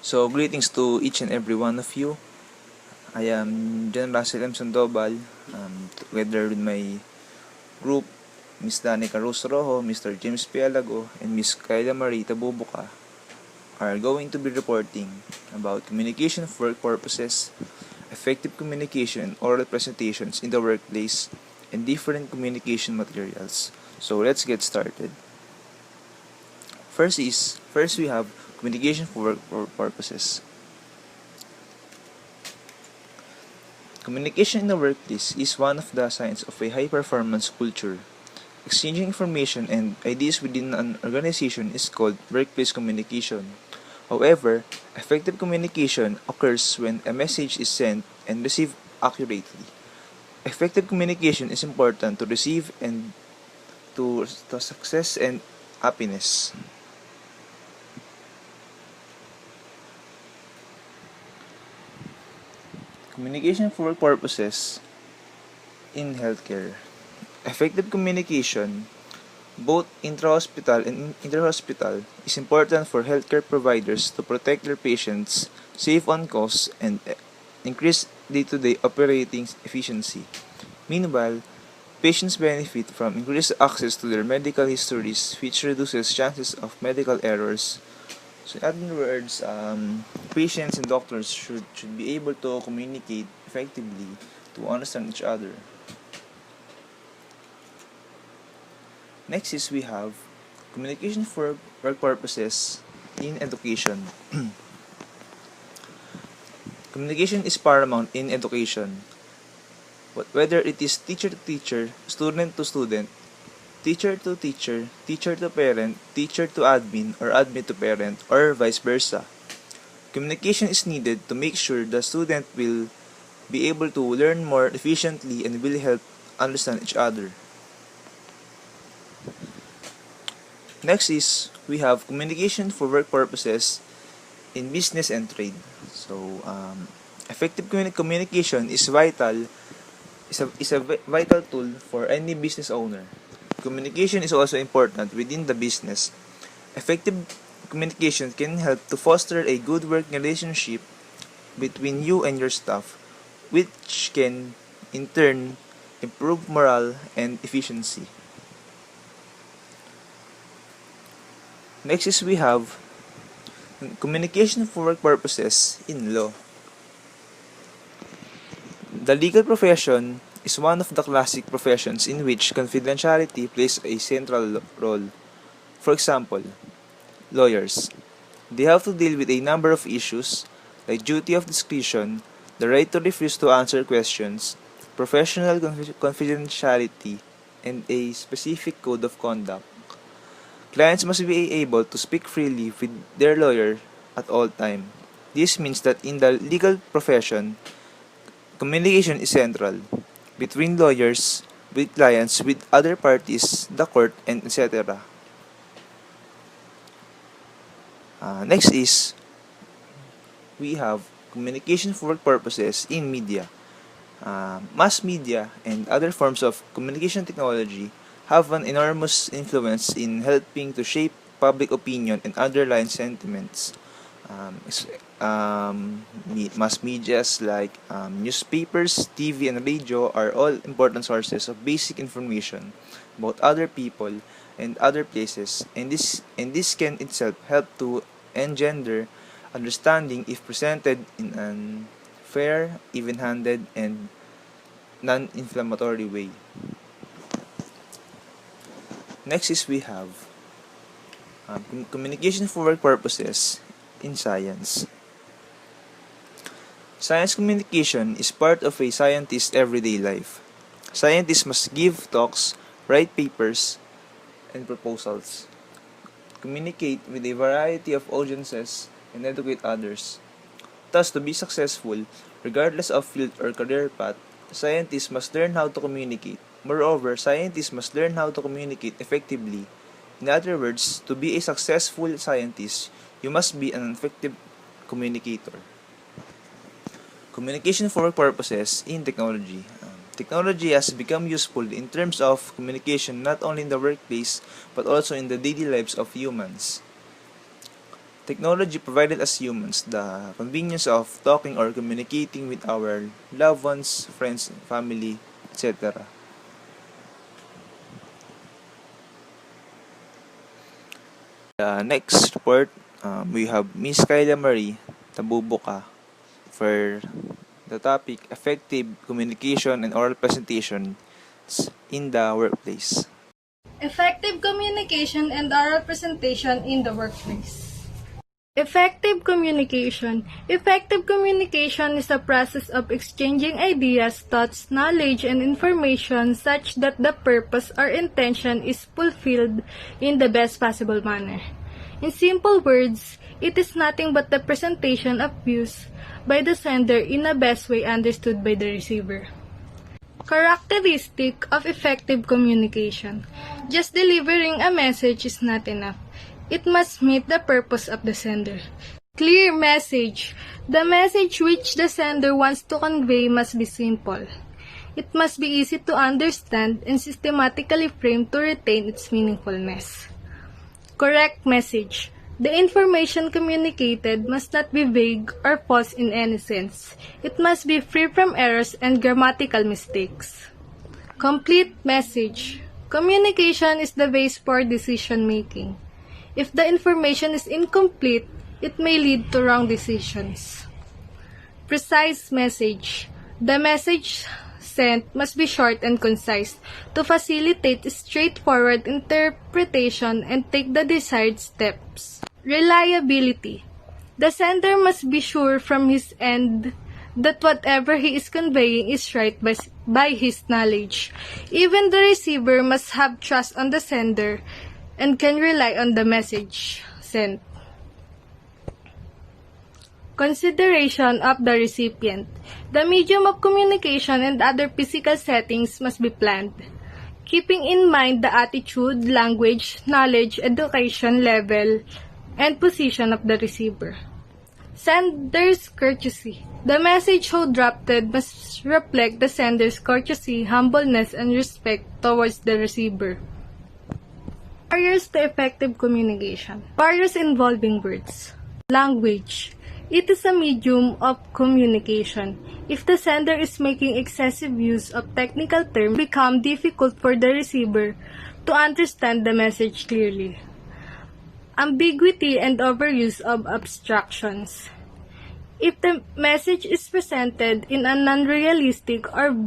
So, greetings to each and every one of you. I am John Russell M. Sandoval, together with my group, Ms. Danica Rose Rojo, Mr. James Pialago, and Ms. Kayla Marie Tabubuka, are going to be reporting about communication for work purposes, effective communication and oral presentations in the workplace, and different communication materials. So, let's get started. First we have communication for work purposes. Communication in the workplace is one of the signs of a high-performance culture. Exchanging information and ideas within an organization is called workplace communication. However, effective communication occurs when a message is sent and received accurately. Effective communication is important to receive and to success and happiness. Communication for work purposes in healthcare. Effective communication, both intra-hospital and inter-hospital, is important for healthcare providers to protect their patients, save on costs, and increase day-to-day operating efficiency. Meanwhile, patients benefit from increased access to their medical histories, which reduces chances of medical errors. So, in other words, patients and doctors should be able to communicate effectively to understand each other. Next is we have communication for work purposes in education. Communication is paramount in education. Whether it is teacher to teacher, student to student, teacher to teacher, teacher to parent, teacher to admin, or admin to parent, or vice versa. Communication is needed to make sure the student will be able to learn more efficiently and will help understand each other. Next is we have communication for work purposes in business and trade. So, effective communication is a vital tool for any business owner. Communication is also important within the business. Effective communication can help to foster a good working relationship between you and your staff, which can in turn improve morale and efficiency. Next is we have communication for work purposes in law. The legal profession is one of the classic professions in which confidentiality plays a central role. For example, lawyers. They have to deal with a number of issues like duty of discretion, the right to refuse to answer questions, professional confidentiality, and a specific code of conduct. Clients must be able to speak freely with their lawyer at all time. This means that in the legal profession, communication is central between lawyers, with clients, with other parties, the court, and etc. Next is we have communication for work purposes in media. Mass media and other forms of communication technology have an enormous influence in helping to shape public opinion and underline sentiments. Mass medias like newspapers, TV, and radio are all important sources of basic information about other people and other places, and this can itself help to engender understanding if presented in an fair, even-handed, and non-inflammatory way. Next is we have communication for work purposes in science. Science communication is part of a scientist's everyday life. Scientists must give talks, write papers, and proposals, communicate with a variety of audiences, and educate others. Thus, to be successful, regardless of field or career path, scientists must learn how to communicate. Moreover, scientists must learn how to communicate effectively. In other words, to be a successful scientist, you must be an effective communicator. Communication for purposes in technology. Technology has become useful in terms of communication not only in the workplace but also in the daily lives of humans. Technology provided us humans the convenience of talking or communicating with our loved ones, friends, family, etc. Next report, we have Miss Kyla Marie Tabubuka for the topic effective communication and oral presentation in the workplace. Effective communication and oral presentation in the workplace. Effective communication. Effective communication is a process of exchanging ideas, thoughts, knowledge, and information such that the purpose or intention is fulfilled in the best possible manner. In simple words, it is nothing but the presentation of views by the sender in a best way understood by the receiver. Characteristic of effective communication. Just delivering a message is not enough. It must meet the purpose of the sender. Clear message. The message which the sender wants to convey must be simple. It must be easy to understand and systematically framed to retain its meaningfulness. Correct message. The information communicated must not be vague or false in any sense. It must be free from errors and grammatical mistakes. Complete message. Communication is the base for decision making. If the information is incomplete, it may lead to wrong decisions. Precise message. The message sent must be short and concise to facilitate straightforward interpretation and take the desired steps. Reliability. The sender must be sure from his end that whatever he is conveying is right by his knowledge. Even the receiver must have trust on the sender and can rely on the message sent. Consideration of the recipient. The medium of communication and other physical settings must be planned, keeping in mind the attitude, language, knowledge, education level, and position of the receiver. Sender's courtesy. The message so drafted must reflect the sender's courtesy, humbleness, and respect towards the receiver. Barriers to effective communication. Barriers involving words. Language. It is a medium of communication. If the sender is making excessive use of technical terms, it becomes difficult for the receiver to understand the message clearly. Ambiguity and overuse of abstractions. If the message is presented in a non-realistic or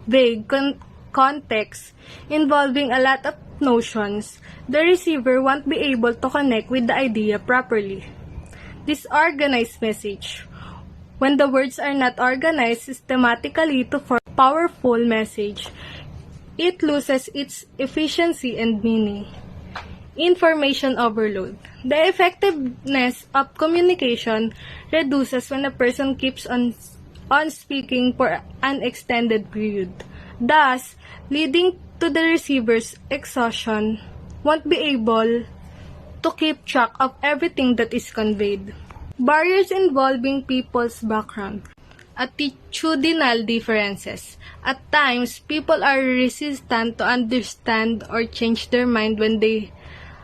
vague context involving a lot of notions, the receiver won't be able to connect with the idea properly. Disorganized message. When the words are not organized systematically to form a powerful message, it loses its efficiency and meaning. Information overload. The effectiveness of communication reduces when a person keeps on speaking for an extended period, thus leading to the receiver's exhaustion, won't be able to keep track of everything that is conveyed. Barriers involving people's background. Attitudinal differences. At times, people are resistant to understand or change their mind when they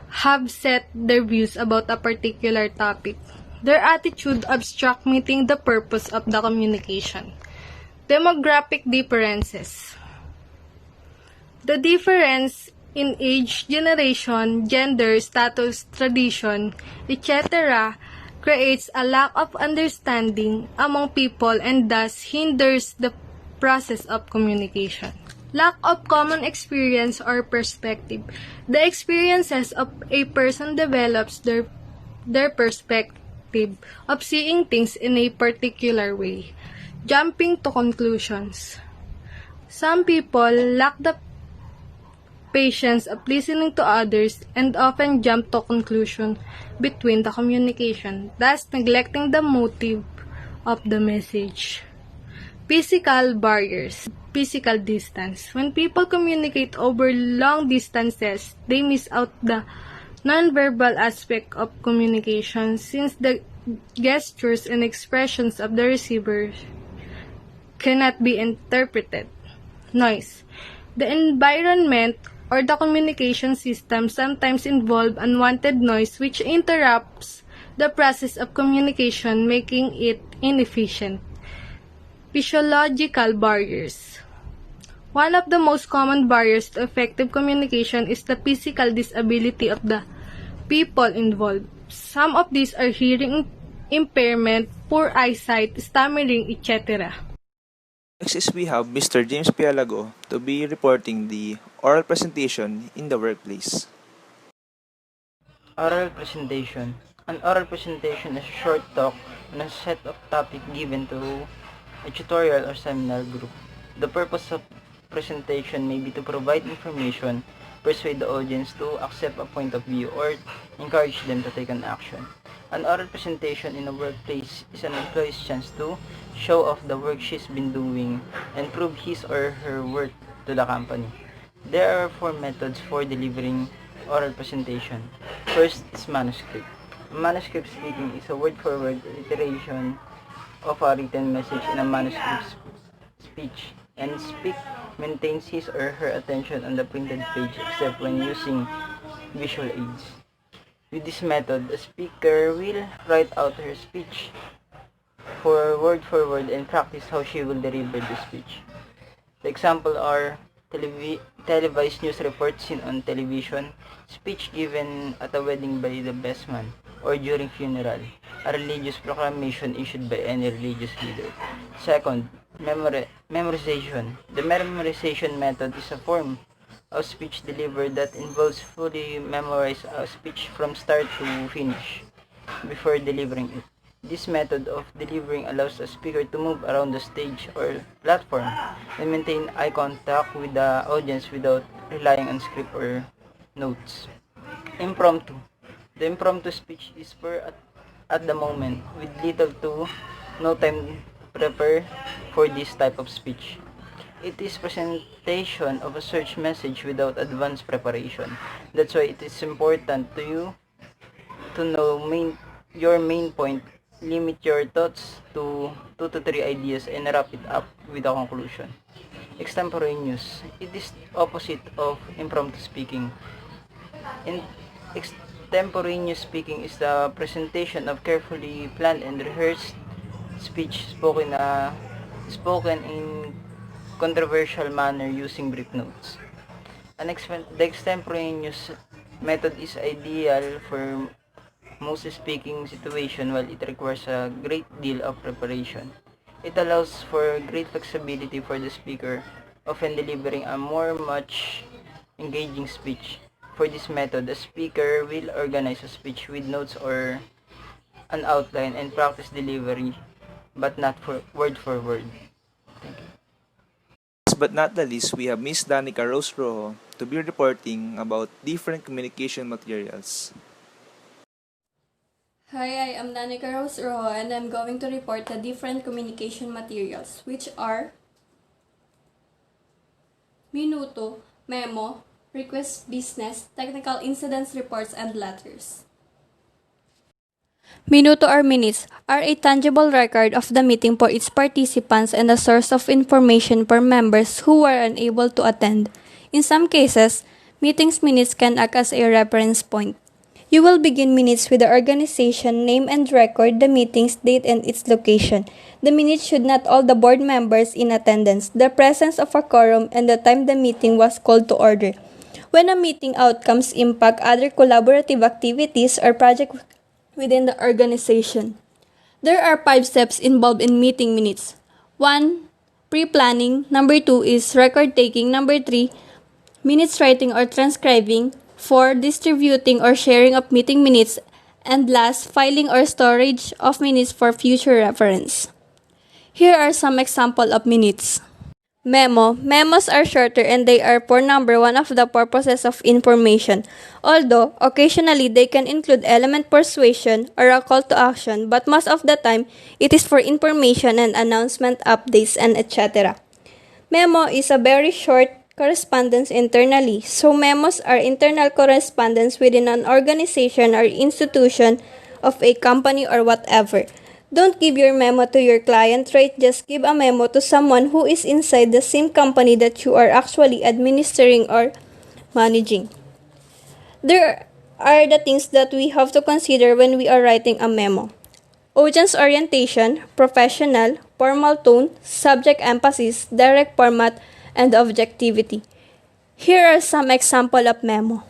have set their views about a particular topic. Their attitude obstructs meeting the purpose of the communication. Demographic differences. The difference in age, generation, gender, status, tradition, etc. creates a lack of understanding among people and thus hinders the process of communication. Lack of common experience or perspective. The experiences of a person develops their perspective of seeing things in a particular way. Jumping to conclusions. Some people lack the patience of listening to others and often jump to conclusion between the communication, thus neglecting the motive of the message. Physical barriers. Physical distance. When people communicate over long distances, they miss out the nonverbal aspect of communication since the gestures and expressions of the receiver cannot be interpreted. Noise. The environment or the communication system sometimes involve unwanted noise which interrupts the process of communication, making it inefficient. Physiological barriers. One of the most common barriers to effective communication is the physical disability of the people involved. Some of these are hearing impairment, poor eyesight, stammering, etc. Next is we have Mr. James Pialago to be reporting the oral presentation in the workplace. Oral presentation. An oral presentation is a short talk on a set of topic given to a tutorial or seminar group. The purpose of presentation may be to provide information, persuade the audience to accept a point of view, or encourage them to take an action. An oral presentation in a workplace is an employee's chance to show off the work she's been doing and prove his or her worth to the company. There are 4 methods for delivering oral presentation. First is manuscript. Manuscript speaking is a word-for-word iteration of a written message in a manuscript speech, and speak maintains his or her attention on the printed page except when using visual aids. With this method, the speaker will write out her speech for word and practice how she will deliver the speech. The example are televised news reports seen on television, speech given at a wedding by the best man, or during funeral, a religious proclamation issued by any religious leader. Second, memorization. The memorization method is a form of speech delivered that involves fully memorize a speech from start to finish before delivering it. This method of delivering allows a speaker to move around the stage or platform and maintain eye contact with the audience without relying on script or notes. Impromptu. The impromptu speech is at the moment with little to no time to prepare for this type of speech. It is presentation of a search message without advanced preparation. That's why it is important to you to know your main point, limit your thoughts to 2 to 3 ideas, and wrap it up with a conclusion. Extemporaneous. It is opposite of impromptu speaking. In extemporaneous speaking is the presentation of carefully planned and rehearsed speech spoken in controversial manner using brief notes. The extemporaneous method is ideal for most speaking situation while it requires a great deal of preparation. It allows for great flexibility for the speaker, often delivering a much engaging speech. For this method, the speaker will organize a speech with notes or an outline and practice delivery, but not for word. Last but not the least, we have Miss Danica Rose Rojo to be reporting about different communication materials. Hi, I am Danica Rose Rojo and I'm going to report the different communication materials, which are Minuto, Memo, Request Business, Technical Incidents Reports, and Letters. Minuto or minutes are a tangible record of the meeting for its participants and a source of information for members who were unable to attend. In some cases, meetings minutes can act as a reference point. You will begin minutes with the organization name and record the meeting's date and its location. The minutes should note all the board members in attendance, the presence of a quorum, and the time the meeting was called to order. When a meeting outcomes impact other collaborative activities or projects within the organization. There are 5 steps involved in meeting minutes. 1. Pre-planning. Number 2 is record taking. Number 3, minutes writing or transcribing. 4. Distributing or sharing of meeting minutes. And last, filing or storage of minutes for future reference. Here are some examples of minutes. Memo. Memos are shorter and they are for number 1 of the purposes of information. Although, occasionally they can include element persuasion or a call to action, but most of the time, it is for information and announcement updates and etc. Memo is a very short correspondence internally, so memos are internal correspondence within an organization or institution of a company or whatever. Don't give your memo to your client, right? Just give a memo to someone who is inside the same company that you are actually administering or managing. There are the things that we have to consider when we are writing a memo. Audience orientation, professional, formal tone, subject emphasis, direct format, and objectivity. Here are some example of memo.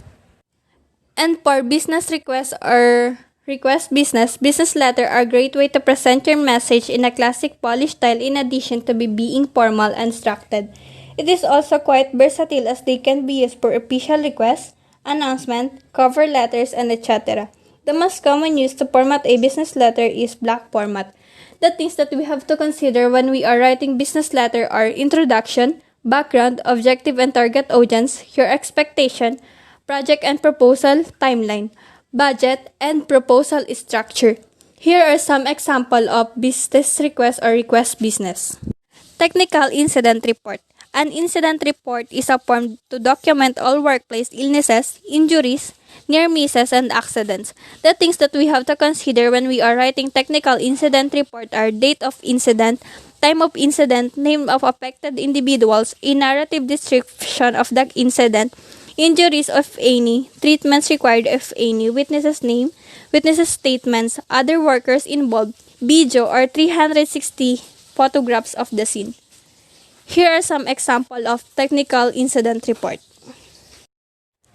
And for business requests or request business letter are a great way to present your message in a classic polished style in addition to being formal and structured. It is also quite versatile as they can be used for official requests, announcement, cover letters, and etc. The most common use to format a business letter is block format. The things that we have to consider when we are writing business letter are introduction, background, objective and target audience, your expectation, project and proposal timeline, budget, and proposal structure. Here are some example of business request or request business. Technical incident report. An incident report is a form to document all workplace illnesses, injuries, near misses, and accidents. The things that we have to consider when we are writing technical incident report are date of incident, time of incident, name of affected individuals, a narrative description of the incident, injuries if any, treatments required if any, witnesses name, witnesses statements, other workers involved, video or 360 photographs of the scene. Here are some example of technical incident report.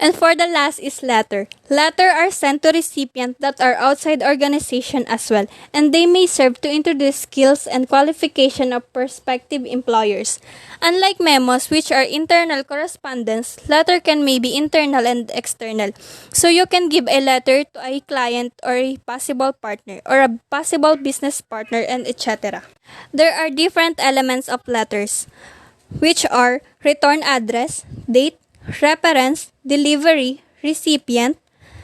And for the last is letter. Letter are sent to recipient that are outside organization as well, and they may serve to introduce skills and qualification of prospective employers. Unlike memos, which are internal correspondence, letter can may be internal and external. So you can give a letter to a client or a possible partner or a possible business partner and etc. There are different elements of letters, which are return address, date, reference, delivery, recipient,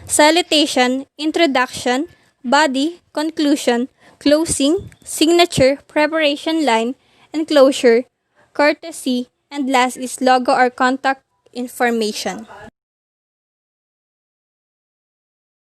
salutation, introduction, body, conclusion, closing, signature, preparation line, enclosure, courtesy, and last is logo or contact information.